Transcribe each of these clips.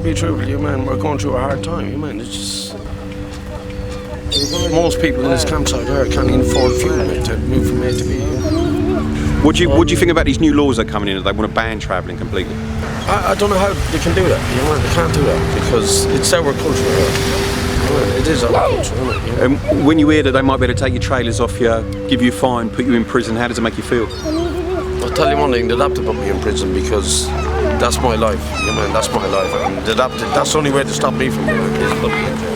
be truthful, you man, we're going through a hard time, you man. It's just most people in this campsite here can't even afford fuel to move from A to B. What do you think about these new laws that are coming in that they want to ban travelling completely? I don't know how they can do that. You know, they can't do that because it's our culture here. It is our culture, isn't it? You know? When you hear that they might be able to take your trailers off you, give you a fine, put you in prison, how does it make you feel? I'll tell you one thing, they'd have to put me in prison because that's my life. You know, that's my life, and that's the only way to stop me from doing it is put me in jail.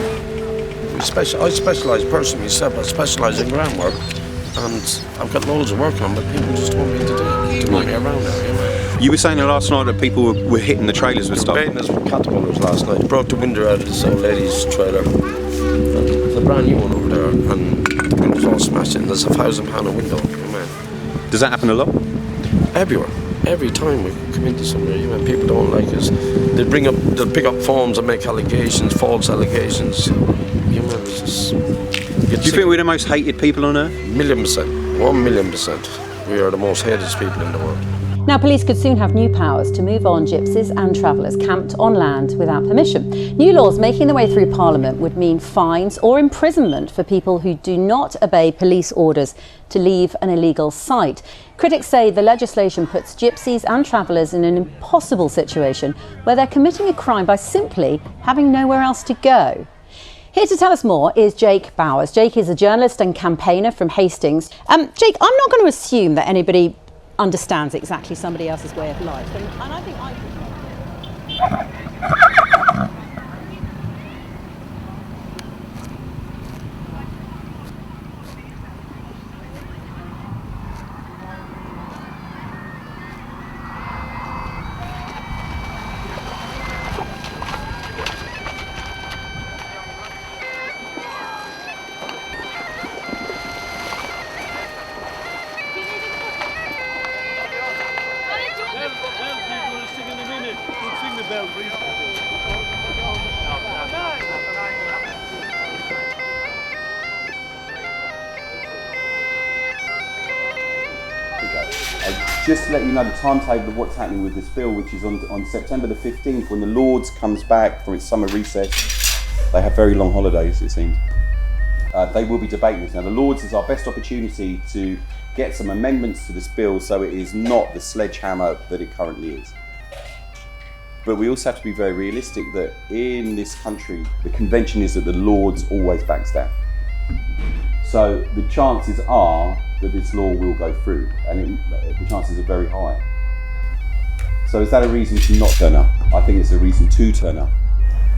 I specialise personally myself. I specialise in groundwork, and I've got loads of work on, but people just want me to do it, to move me around there. You know? You were saying last night that people were hitting the trailers with stuff. Baiting us with caterpillars last night. Broke the window out of this old lady's trailer. There's a brand new one over there, and the window's all smashed in. There's £1,000 a window. You know? Does that happen a lot? Everywhere. Every time we come into somewhere, you know, people don't like us. They'll pick up phones and make allegations, false allegations. You know, it's just, do you think we're the most hated people on earth? 1,000,000%. 1,000,000%. We are the most hated people in the world. Now, police could soon have new powers to move on gypsies and travellers camped on land without permission. New laws making their way through Parliament would mean fines or imprisonment for people who do not obey police orders to leave an illegal site. Critics say the legislation puts gypsies and travellers in an impossible situation where they're committing a crime by simply having nowhere else to go. Here to tell us more is Jake Bowers. Jake is a journalist and campaigner from Hastings. Jake, I'm not going to assume that anybody understands exactly somebody else's way of life, and I think Just to let you know the timetable of what's happening with this bill, which is on September the 15th, when the Lords comes back from its summer recess. They have very long holidays, it seems. They will be debating this. Now, the Lords is our best opportunity to get some amendments to this bill so it is not the sledgehammer that it currently is. But we also have to be very realistic that in this country, the convention is that the Lords always backs down. So the chances are that this law will go through, and the chances are very high. So is that a reason to not turn up? I think it's a reason to turn up.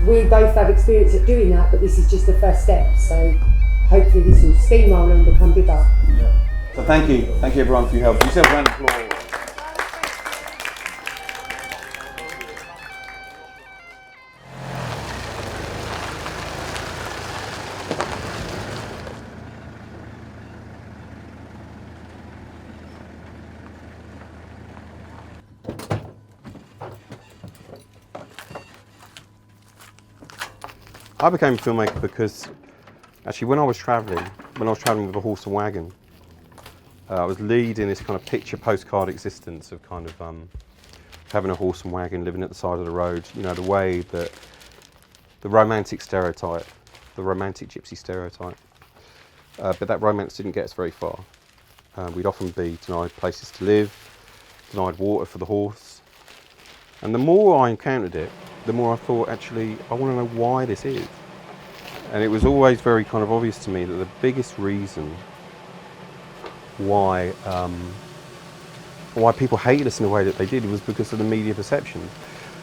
We both have experience at doing that, but this is just the first step, so hopefully this will steamroll and become bigger. Yeah. So thank you everyone for your help. Yourself a round of applause. I became a filmmaker because actually when I was travelling with a horse and wagon, I was leading this kind of picture postcard existence of kind of having a horse and wagon, living at the side of the road, you know, the way that the romantic stereotype, the romantic gypsy stereotype, but that romance didn't get us very far. We'd often be denied places to live, denied water for the horse, and the more I encountered it, the more I thought, actually, I want to know why this is. And it was always very kind of obvious to me that the biggest reason why people hated us in the way that they did was because of the media perception.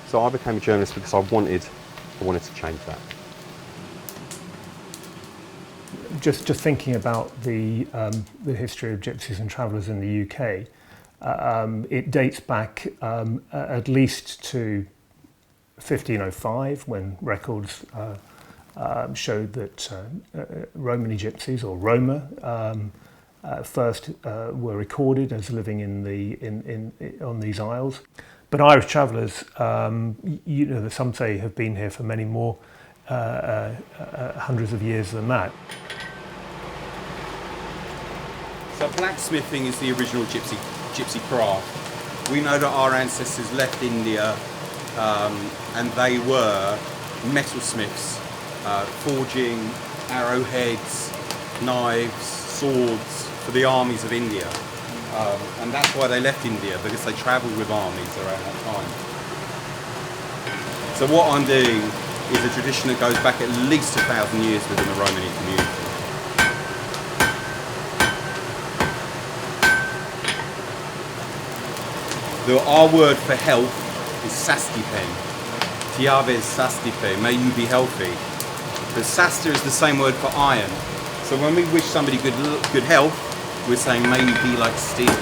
So I became a journalist because I wanted to change that. Just thinking about the history of gypsies and travellers in the UK, it dates back at least to 1505, when records showed that Romany gypsies, or Roma, first were recorded as living on these isles. But Irish travellers, you know, some say have been here for many more hundreds of years than that. So blacksmithing is the original gypsy craft. We know that our ancestors left India and they were metalsmiths, forging arrowheads, knives, swords for the armies of India. And that's why they left India, because they travelled with armies around that time. So what I'm doing is a tradition that goes back at least 1,000 years within the Romani community. Our word for health is sastipen. Tiaves sastipe, may you be healthy. But sasta is the same word for iron. So when we wish somebody good health, we're saying may you be like steel.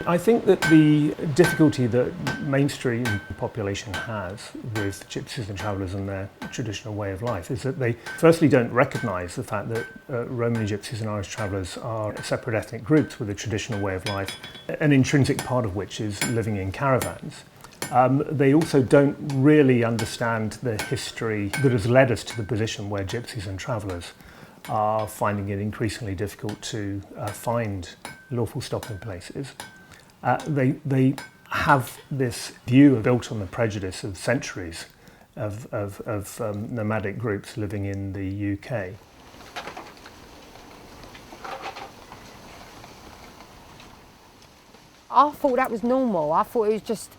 I think that the difficulty that mainstream population has with gypsies and travellers and their traditional way of life is that they firstly don't recognise the fact that Romani gypsies and Irish travellers are separate ethnic groups with a traditional way of life, an intrinsic part of which is living in caravans. They also don't really understand the history that has led us to the position where gypsies and travellers are finding it increasingly difficult to find lawful stopping places. They have this view built on the prejudice of centuries of nomadic groups living in the UK. I thought that was normal. I thought it was just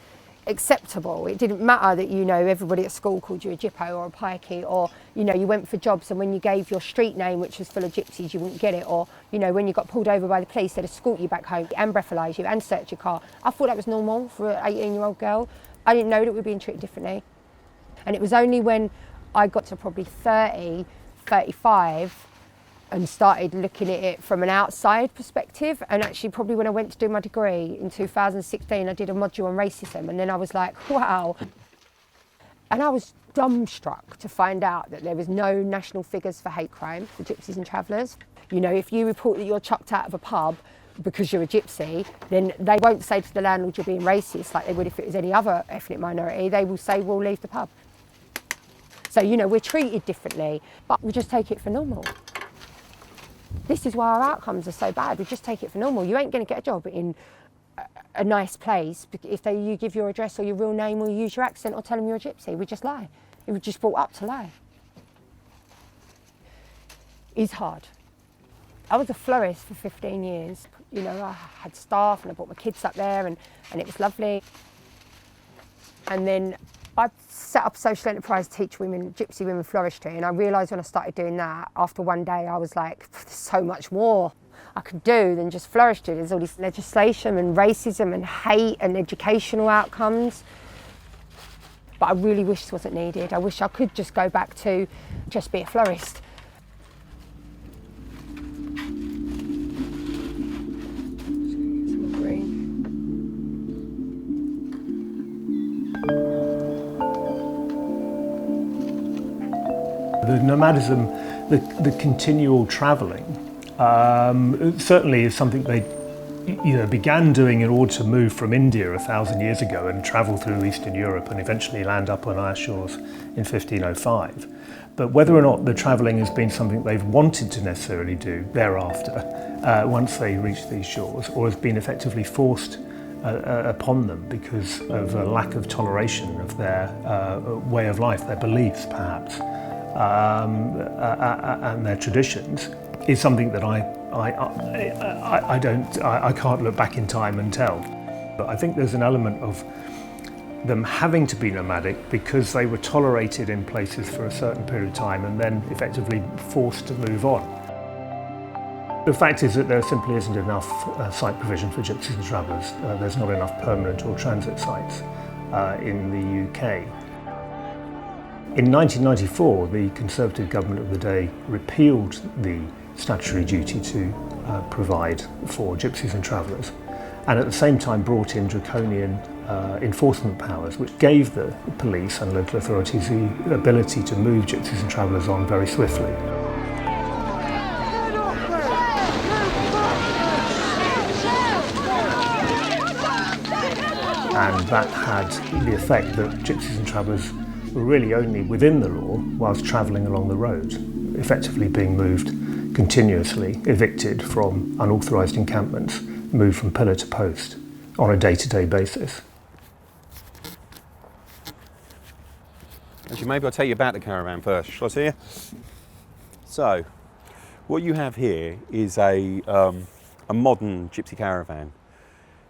acceptable. It didn't matter that, you know, everybody at school called you a gyppo or a pikey, or, you know, you went for jobs and when you gave your street name, which was full of gypsies, you wouldn't get it, or, you know, when you got pulled over by the police, they'd escort you back home and breathalyse you and search your car. I thought that was normal for an 18-year-old girl. I didn't know that we were being treated differently. And it was only when I got to probably 30, 35, and started looking at it from an outside perspective, and actually probably when I went to do my degree in 2016, I did a module on racism, and then I was like, wow. And I was dumbstruck to find out that there was no national figures for hate crime for gypsies and travellers. You know, if you report that you're chucked out of a pub because you're a gypsy, then they won't say to the landlord you're being racist like they would if it was any other ethnic minority. They will say, well, leave the pub. So, you know, we're treated differently, but we just take it for normal. This is why our outcomes are so bad. We just take it for normal. You ain't going to get a job in a nice place if you give your address or your real name or you use your accent or tell them you're a gypsy. We just lie. We're just brought up to lie. It's hard. I was a florist for 15 years. You know, I had staff and I brought my kids up there and it was lovely. And then I set up a social enterprise to teach women, gypsy women floristry, and I realised when I started doing that, after one day I was like, there's so much more I could do than just floristry. There's all this legislation and racism and hate and educational outcomes. But I really wish this wasn't needed. I wish I could just go back to just be a florist. The nomadism, the continual travelling, certainly is something they began doing in order to move from India 1,000 years ago and travel through Eastern Europe and eventually land up on our shores in 1505. But whether or not the travelling has been something they've wanted to necessarily do thereafter, once they reach these shores, or has been effectively forced upon them because of a lack of toleration of their way of life, their beliefs perhaps, and their traditions, is something that I can't look back in time and tell. But I think there's an element of them having to be nomadic because they were tolerated in places for a certain period of time and then effectively forced to move on. The fact is that there simply isn't enough site provision for gypsies and travellers. There's not enough permanent or transit sites in the UK. In 1994, the Conservative government of the day repealed the statutory duty to provide for gypsies and travellers, and at the same time brought in draconian enforcement powers, which gave the police and local authorities the ability to move gypsies and travellers on very swiftly. And that had the effect that gypsies and travellers were really only within the law whilst travelling along the road, effectively being moved continuously, evicted from unauthorised encampments move from pillar to post on a day-to-day basis. Actually, maybe I'll tell you about the caravan first. Shall I see you? So, what you have here is a modern gypsy caravan.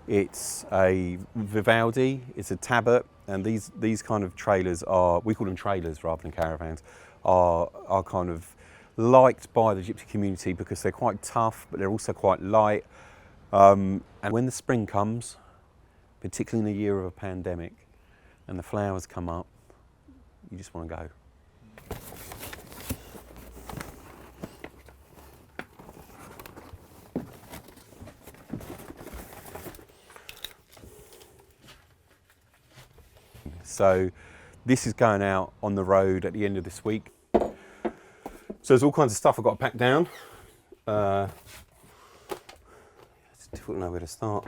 It's a Vivaldi, it's a Tabot, and these kind of trailers are, we call them trailers rather than caravans, are kind of liked by the gypsy community because they're quite tough, but they're also quite light. And when the spring comes, particularly in the year of a pandemic, and the flowers come up, you just want to go. So this is going out on the road at the end of this week. So there's all kinds of stuff I've got to pack down. It's difficult to know where to start.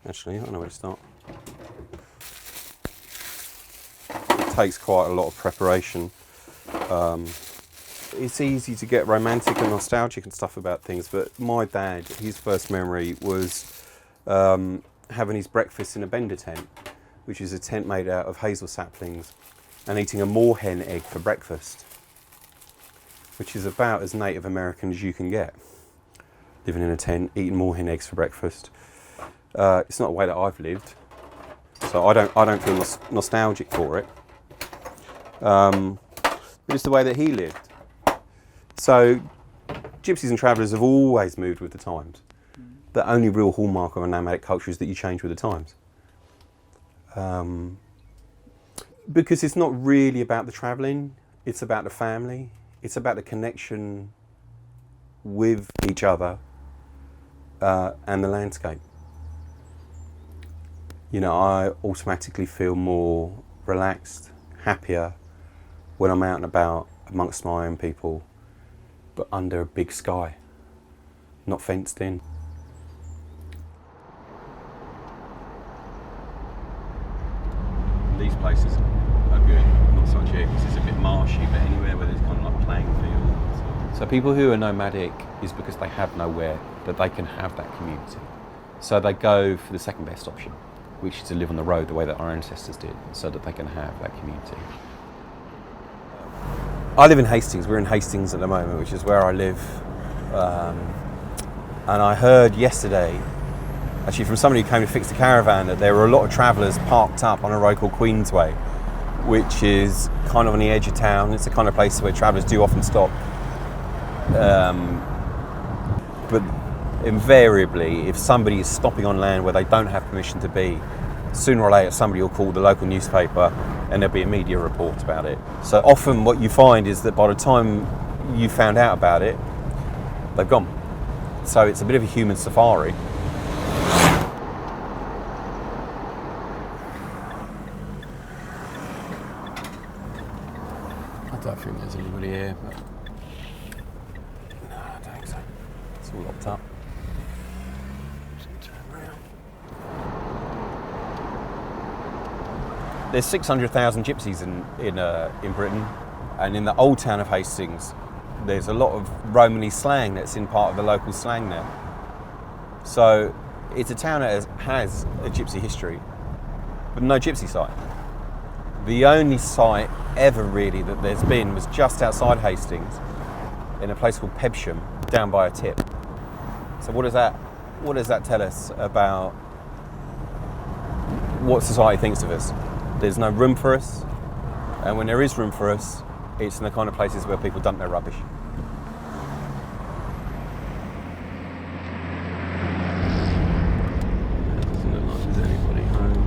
Actually, I don't know where to start. It takes quite a lot of preparation. It's easy to get romantic and nostalgic and stuff about things, but my dad, his first memory was having his breakfast in a bender tent, which is a tent made out of hazel saplings, and eating a moorhen egg for breakfast, which is about as Native American as you can get. Living in a tent, eating moorhen eggs for breakfast. It's not a way that I've lived, so I don't feel nostalgic for it. But it's the way that he lived. So, Gypsies and Travellers have always moved with the times. The only real hallmark of a nomadic culture is that you change with the times. Because it's not really about the travelling, it's about the family, it's about the connection with each other and the landscape. You know, I automatically feel more relaxed, happier when I'm out and about amongst my own people, but under a big sky, not fenced in. These places are good, not so much here because it's a bit marshy, but anywhere where there's kind of like playing fields. So people who are nomadic is because they have nowhere that they can have that community. So they go for the second best option, which is to live on the road the way that our ancestors did, so that they can have that community. I live in Hastings. We're in Hastings at the moment, which is where I live. And I heard yesterday, actually from somebody who came to fix the caravan, that there were a lot of travellers parked up on a road called Queensway, which is kind of on the edge of town. It's the kind of place where travellers do often stop. But invariably, if somebody is stopping on land where they don't have permission to be, sooner or later somebody will call the local newspaper and there'll be a media report about it. So often what you find is that by the time you found out about it, they've gone. So it's a bit of a human safari. I don't think there's anybody here, but no, I don't think so. It's all locked up. There's 600,000 gypsies in Britain, and in the old town of Hastings, there's a lot of Romany slang that's in part of the local slang now. So it's a town that has a gypsy history, but no gypsy site. The only site ever really that there's been was just outside Hastings, in a place called Pebsham, down by a tip. So what does that tell us about what society thinks of us? There's no room for us, and when there is room for us, it's in the kind of places where people dump their rubbish. Doesn't look like there's anybody home.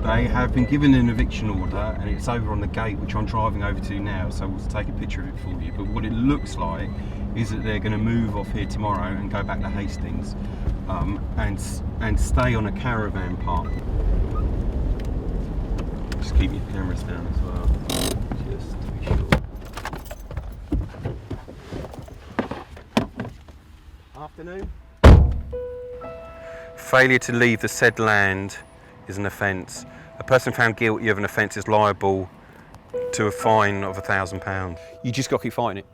They have been given an eviction order, and it's over on the gate, which I'm driving over to now, so we'll take a picture of it for you. But what it looks like is that they're going to move off here tomorrow and go back to Hastings, and stay on a caravan park. Just keep your cameras down as well, just to be sure. Afternoon. Failure to leave the said land is an offence. A person found guilty of an offence is liable to a fine of £1,000. You just got to keep fighting it.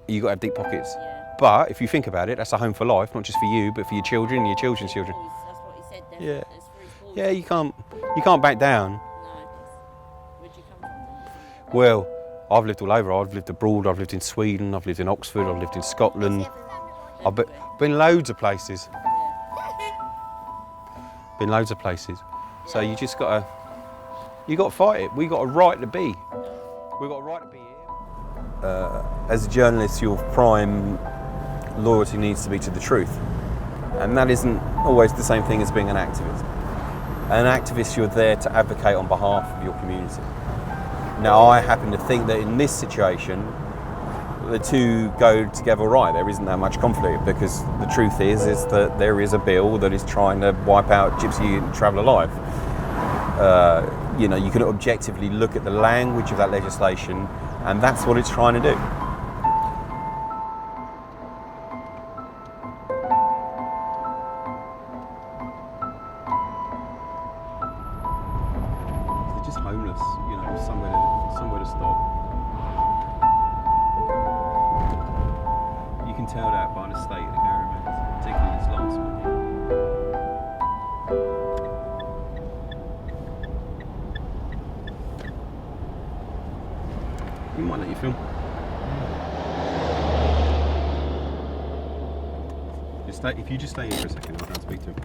Yeah. You got to have deep pockets. Yeah. But if you think about it, that's a home for life, not just for you, but for your children and your children's children. That's what he said. Yeah. That's for his boys. Yeah, you can't back down. No. Where'd you come from? Well, I've lived all over. I've lived abroad. I've lived in Sweden. I've lived in Oxford. I've lived in Scotland. I've been loads of places. Been loads of places. So you just gotta fight it. We got a right to be. We got a right to be here. As a journalist, your prime loyalty needs to be to the truth, and that isn't always the same thing as being an activist. An activist, you're there to advocate on behalf of your community. Now, I happen to think that in this situation, the two go together right. There isn't that much conflict, because the truth is that there is a bill that is trying to wipe out Gypsy and Traveller life. You can objectively look at the language of that legislation, and that's what it's trying to do. They're just homeless, somewhere to stop. You can tell that by the state of the caravans, particularly this last one here. We might let you film. If you just stay here for a second, I'll go and speak to him.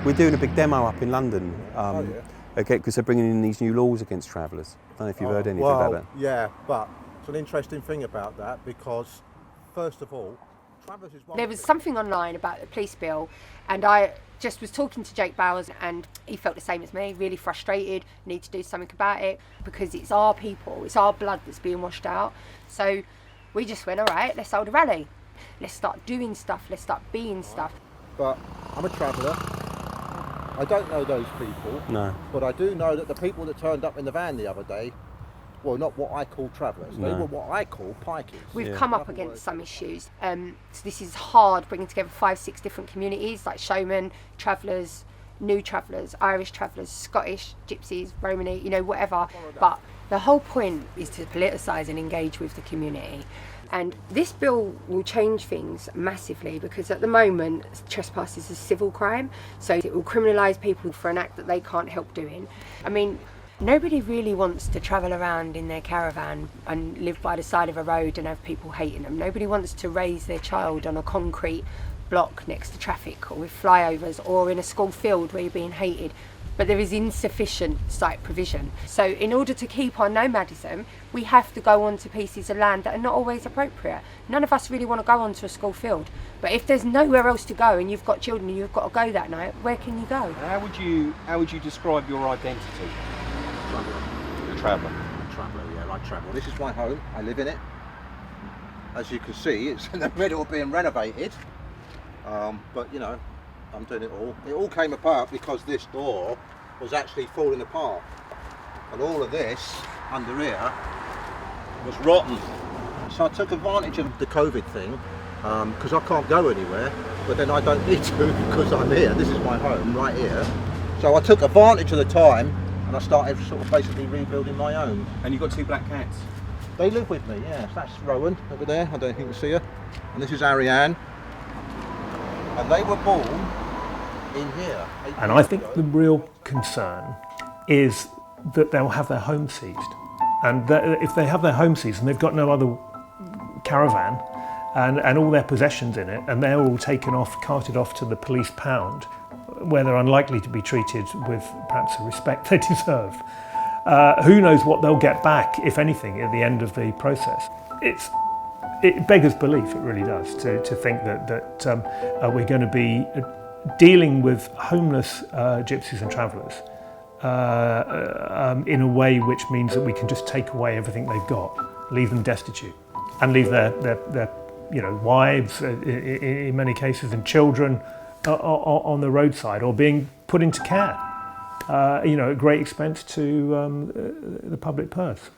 We're doing a big demo up in London, because they're bringing in these new laws against travellers. I don't know if you've heard anything about that. Yeah, but it's an interesting thing about that, because first of all, travellers is one. There was something online about the police bill, and I just was talking to Jake Bowers, and he felt the same as me, really frustrated, need to do something about it, because it's our people, it's our blood that's being washed out. So we just went, all right, let's hold a rally. Let's start doing stuff, let's start being stuff. But I'm a traveller. I don't know those people. No. But I do know that the people that turned up in the van the other day, well, not what I call travellers. They No. were what I call pikeys. We've come up against some issues. So this is hard, bringing together 5-6 different communities, like showmen, travellers, new travellers, Irish travellers, Scottish, gypsies, Romani, whatever. But the whole point is to politicise and engage with the community. And this bill will change things massively, because at the moment trespass is a civil crime, so it will criminalise people for an act that they can't help doing. I mean, nobody really wants to travel around in their caravan and live by the side of a road and have people hating them. Nobody wants to raise their child on a concrete block next to traffic, or with flyovers, or in a school field where you're being hated. But there is insufficient site provision. So in order to keep our nomadism, we have to go onto pieces of land that are not always appropriate. None of us really want to go onto a school field. But if there's nowhere else to go, and you've got children and you've got to go that night, where can you go? How would you describe your identity? A traveller. Traveller, yeah, like traveller. This is my home. I live in it. As you can see, it's in the middle of being renovated. But I'm doing it all. It all came apart because this door was actually falling apart, and all of this under here was rotten. So I took advantage of the COVID thing, because I can't go anywhere, but then I don't need to because I'm here. This is my home right here. So I took advantage of the time, and I started sort of basically rebuilding my own. And you've got 2 black cats. They live with me, yes. That's Rowan over there. I don't think you can see her. And this is Ariane. And they were born in here. And I think the real concern is that they'll have their home seized. And that if they have their home seized and they've got no other caravan and all their possessions in it, and they're all taken off, carted off to the police pound, where they're unlikely to be treated with perhaps the respect they deserve. Who knows what they'll get back, if anything, at the end of the process. It beggars belief, it really does, to think that we're going to be dealing with homeless gypsies and travellers in a way which means that we can just take away everything they've got, leave them destitute, and leave their wives, in many cases, and children on the roadside, or being put into care, at great expense to the public purse.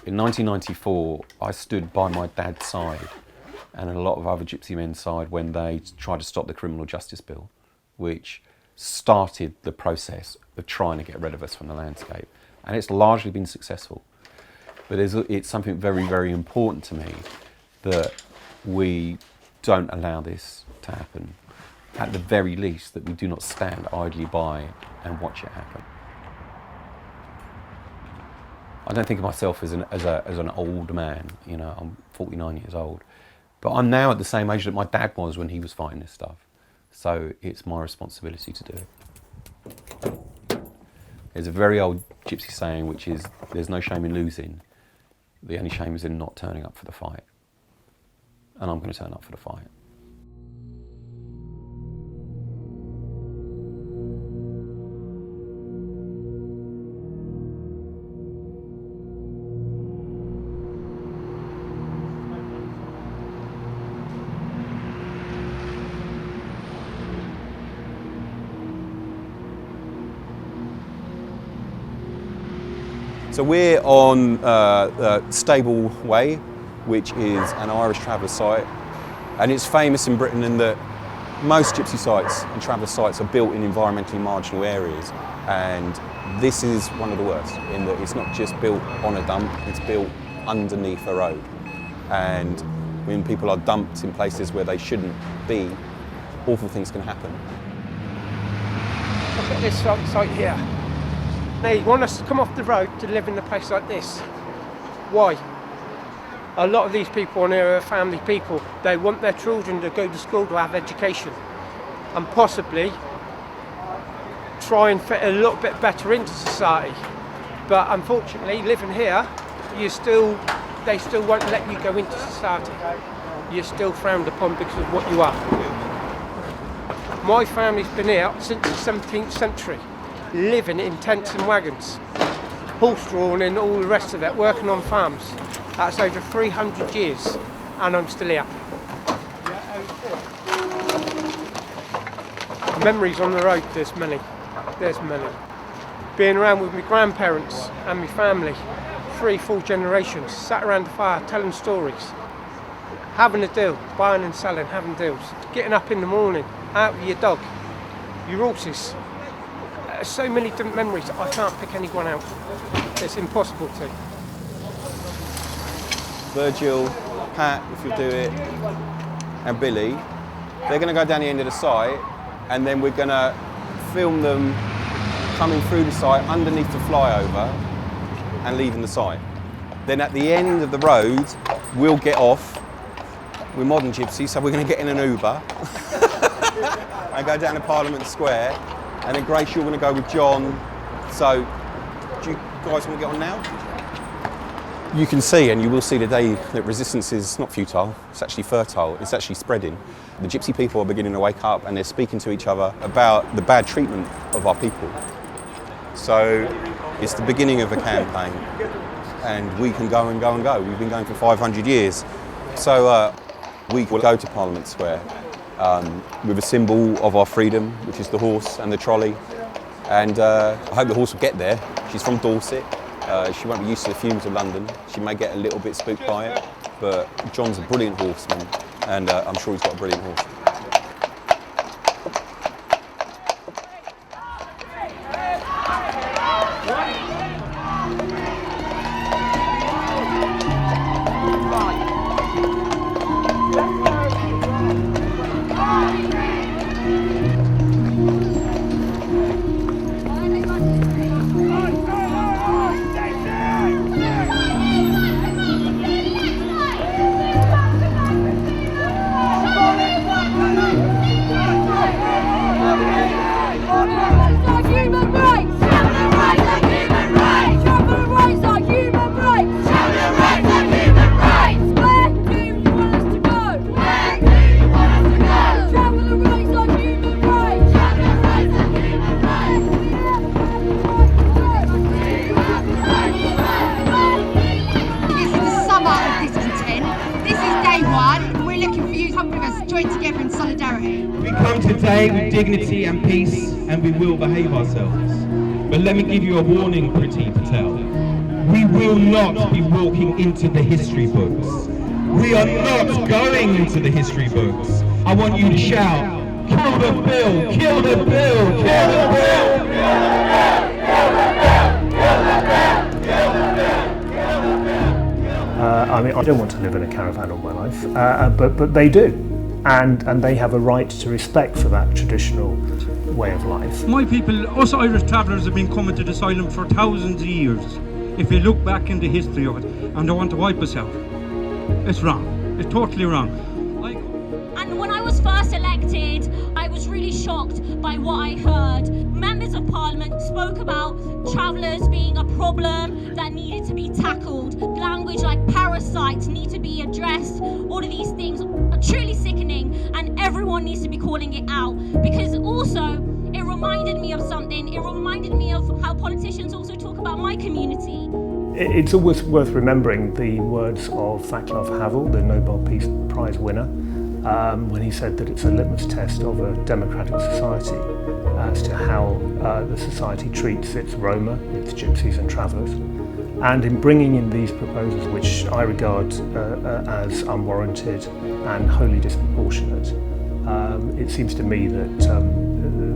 In 1994, I stood by my dad's side and a lot of other Gypsy men's side when they tried to stop the Criminal Justice Bill, which started the process of trying to get rid of us from the landscape. And it's largely been successful. But it's something very, very important to me that we don't allow this to happen. At the very least, that we do not stand idly by and watch it happen. I don't think of myself as an old man, you know, I'm 49 years old. But I'm now at the same age that my dad was when he was fighting this stuff. So it's my responsibility to do it. There's a very old Gypsy saying, which is, there's no shame in losing. The only shame is in not turning up for the fight. And I'm going to turn up for the fight. So we're on Stable Way, which is an Irish traveller site, and it's famous in Britain in that most Gypsy sites and traveller sites are built in environmentally marginal areas, and this is one of the worst in that it's not just built on a dump, it's built underneath a road, and when people are dumped in places where they shouldn't be, awful things can happen. Look at this site here. They want us to come off the road to live in a place like this. Why? A lot of these people on here are family people. They want their children to go to school to have education and possibly try and fit a little bit better into society. But unfortunately, living here, they still won't let you go into society. You're still frowned upon because of what you are. My family's been here since the 17th century. Living in tents and wagons, horse drawn and all the rest of it, working on farms. That's over 300 years, and I'm still here. Memories on the road, there's many. Being around with my grandparents and my family, 3-4 generations, sat around the fire telling stories, having a deal, buying and selling, having deals, getting up in the morning, out with your dog, your horses. So many different memories, I can't pick any one out. It's impossible to. Virgil, Pat, if you'll do it, and Billy, they're going to go down the end of the site, and then we're going to film them coming through the site underneath the flyover and leaving the site. Then at the end of the road, we'll get off. We're modern gypsies, so we're going to get in an Uber and go down to Parliament Square. And then Grace, you're going to go with John. So, do you guys want to get on now? You can see, and you will see today, that resistance is not futile, it's actually fertile, it's actually spreading. The Gypsy people are beginning to wake up and they're speaking to each other about the bad treatment of our people. So, it's the beginning of a campaign, and we can go and go and go. We've been going for 500 years. So, we will go to Parliament Square. With a symbol of our freedom, which is the horse and the trolley. And I hope the horse will get there. She's from Dorset. She won't be used to the fumes of London. She may get a little bit spooked by it, but John's a brilliant horseman, and I'm sure he's got a brilliant horse. With dignity and peace, and we will behave ourselves. But let me give you a warning, Pretty Patel. we will not be walking into the history books. We are not going into the history books. I want you to shout, kill the bill, kill the bill, kill the bill, kill the bill, I mean, I don't want to live in a caravan all my life, but they do, and they have a right to respect for that traditional way of life. My people, us Irish travellers, have been coming to this island for thousands of years. If you look back in the history of it, and they want to wipe us out, it's wrong. It's totally wrong. And when I was first elected, I was really shocked by what I heard. Members of Parliament spoke about travellers being a problem that needed to be tackled. Language like parasites need to be addressed. All of these things are truly sickening, and everyone needs to be calling it out. Because also, it reminded me of something. It reminded me of how politicians also talk about my community. It's always worth remembering the words of Václav Havel, the Nobel Peace Prize winner, when he said that it's a litmus test of a democratic society as to how the society treats its Roma, its Gypsies and Travellers. And in bringing in these proposals, which I regard as unwarranted and wholly disproportionate, it seems to me that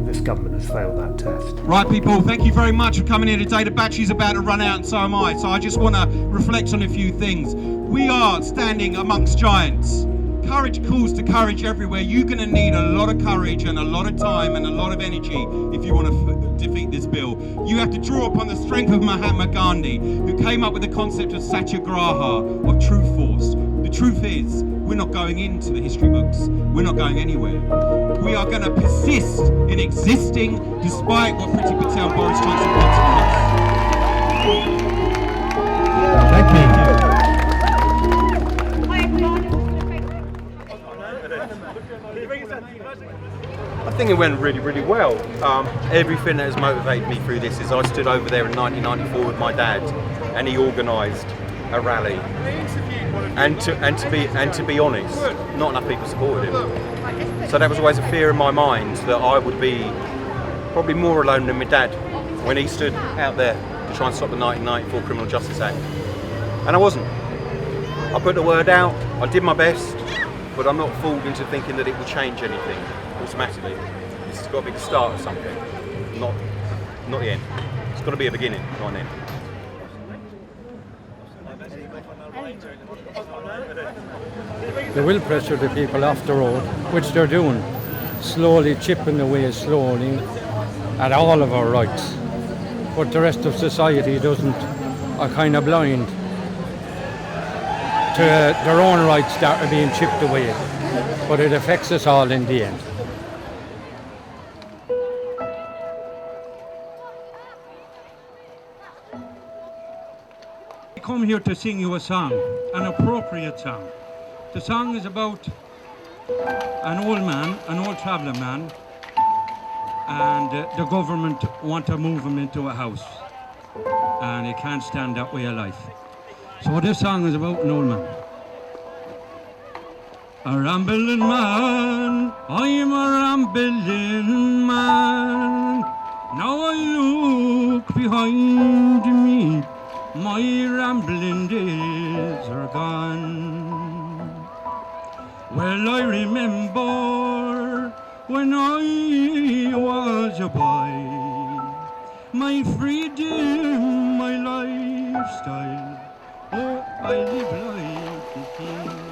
this government has failed that test. Right, people, thank you very much for coming here today. The battery's about to run out and so am I, so I just want to reflect on a few things. We are standing amongst giants. Courage calls to courage everywhere. You're going to need a lot of courage and a lot of time and a lot of energy if you want to defeat this bill. You have to draw upon the strength of Mahatma Gandhi, who came up with the concept of satyagraha, of true force. The truth is, we're not going into the history books. We're not going anywhere. We are going to persist in existing despite what Priti Patel and Boris Johnson wants from us. Thank you. I think it went really, really well. Everything that has motivated me through this is I stood over there in 1994 with my dad, and he organised a rally. And to be honest, not enough people supported him. So that was always a fear in my mind that I would be probably more alone than my dad when he stood out there to try and stop the 1994 Criminal Justice Act. And I wasn't. I put the word out, I did my best, but I'm not fooled into thinking that it will change anything automatically. This has got to be the start of something, not the end. It's got to be a beginning, not an end. They will pressure the people off the road, which they're doing, slowly chipping away slowly at all of our rights. But the rest of society are kind of blind to their own rights that are being chipped away. But it affects us all in the end. I come here to sing you a song, an appropriate song. The song is about an old traveller man, and the government want to move him into a house, and he can't stand that way of life. So this song is about an old man. A rambling man, I'm a rambling man. Now I look behind me, my rambling days are gone. Well, I remember when I was a boy, my freedom, my lifestyle, oh, I live like a king.